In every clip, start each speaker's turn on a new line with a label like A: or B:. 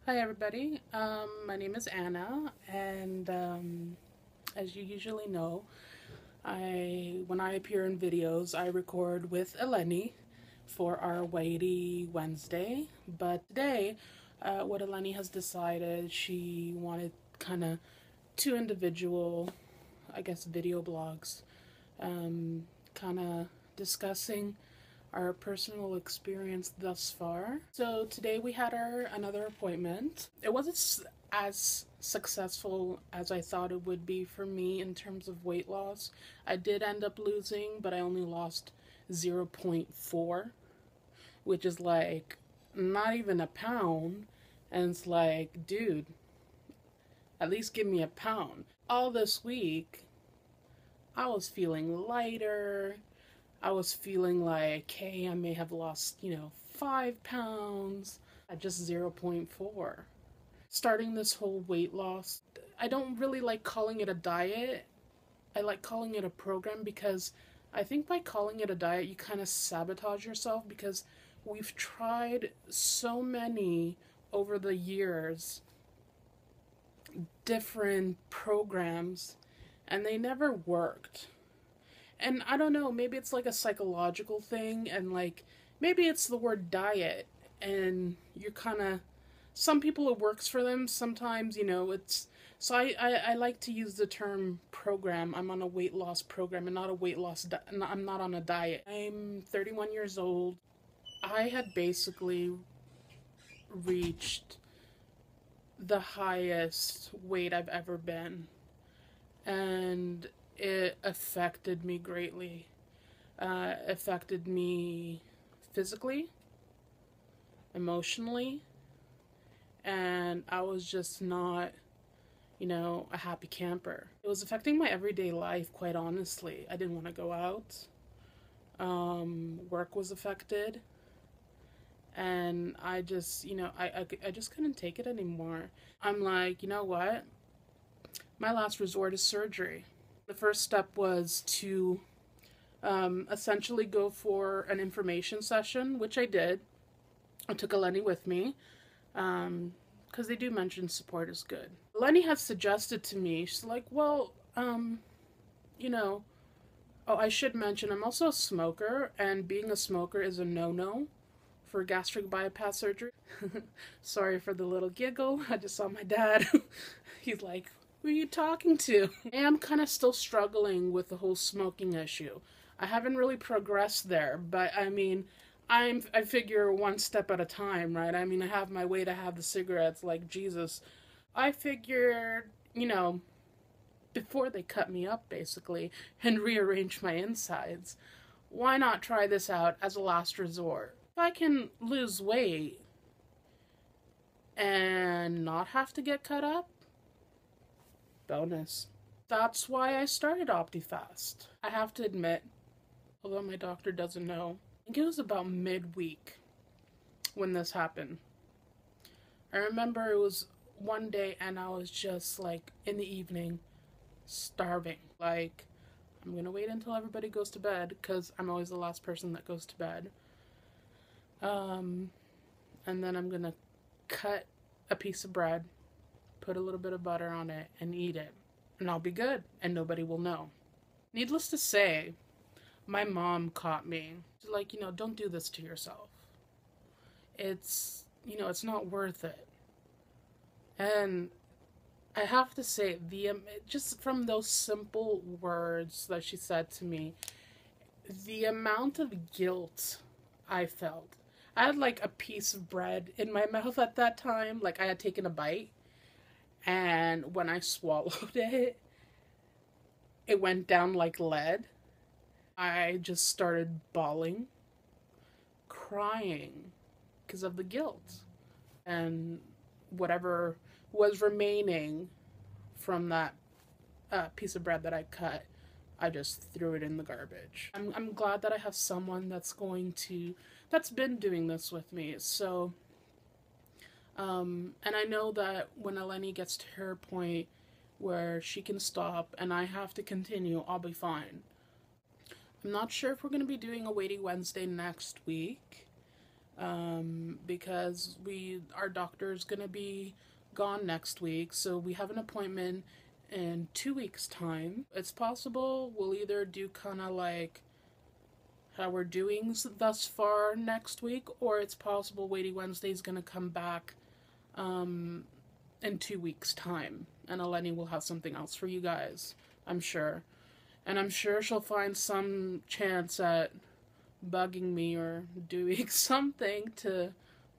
A: Hi everybody, my name is Anna, and as you usually know, when I appear in videos, I record with Eleni for our Weighty Wednesday. But today, what Eleni has decided, she wanted kind of two individual, I guess, video blogs, kind of discussing our personal experience thus far. So today we had another appointment. It wasn't as successful as I thought it would be for me in terms of weight loss. I did end up losing, but I only lost 0.4, which is like not even a pound. And it's like, dude, at least give me a pound. All this week, I was feeling lighter. I was feeling like, hey, I may have lost, 5 pounds at just 0.4. Starting this whole weight loss, I don't really like calling it a diet. I like calling it a program because I think by calling it a diet, you kind of sabotage yourself because we've tried so many over the years different programs and they never worked. And I don't know, maybe it's like a psychological thing, and like maybe it's the word diet, and you're kind of, some people it works for them, sometimes, it's, so I like to use the term program. I'm on a weight loss program and not a weight loss, I'm not on a diet. I'm 31 years old. I had basically reached the highest weight I've ever been, and it affected me greatly. Affected me physically, emotionally, and I was just not, a happy camper. It was affecting my everyday life, quite honestly. I didn't want to go out. Work was affected, and I just, I just couldn't take it anymore. I'm like, you know what? My last resort is surgery. The first step was to essentially go for an information session, which I did. I took Eleni with me because they do mention support is good. Eleni has suggested to me, she's like, well, you know, oh, I should mention I'm also a smoker, and being a smoker is a no-no for gastric bypass surgery. Sorry for the little giggle. I just saw my dad. He's like, who are you talking to? I am kind of still struggling with the whole smoking issue. I haven't really progressed there, but I mean, I figure one step at a time, right? I mean, I have my way to have the cigarettes, like Jesus. I figured, before they cut me up, basically, and rearrange my insides, why not try this out as a last resort? If I can lose weight and not have to get cut up, bonus. That's why I started Optifast. I have to admit, although my doctor doesn't know, I think it was about midweek when this happened. I remember it was one day and I was just like in the evening, starving. Like, I'm gonna wait until everybody goes to bed because I'm always the last person that goes to bed. And then I'm gonna cut a piece of bread, put a little bit of butter on it, and eat it. And I'll be good, and nobody will know. Needless to say, my mom caught me. She's like, don't do this to yourself. It's not worth it. And I have to say, just from those simple words that she said to me, the amount of guilt I felt. I had like a piece of bread in my mouth at that time. Like I had taken a bite. And when I swallowed it, it went down like lead. I just started bawling, crying because of the guilt. And whatever was remaining from that piece of bread that I cut, I just threw it in the garbage. I'm glad that I have someone that's been doing this with me. So, and I know that when Eleni gets to her point where she can stop and I have to continue, I'll be fine. I'm not sure if we're going to be doing a Weighty Wednesday next week. because our doctor's gonna be gone next week, so we have an appointment in 2 weeks' time. It's possible we'll either do kind of like how we're doing thus far next week, or it's possible Weighty Wednesday's gonna come back in 2 weeks' time, and Eleni will have something else for you guys, I'm sure. And I'm sure she'll find some chance at bugging me or doing something to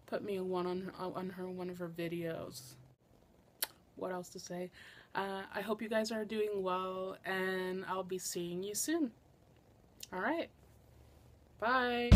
A: put me on one of her videos. What else to say? I hope you guys are doing well, and I'll be seeing you soon. All right. Bye.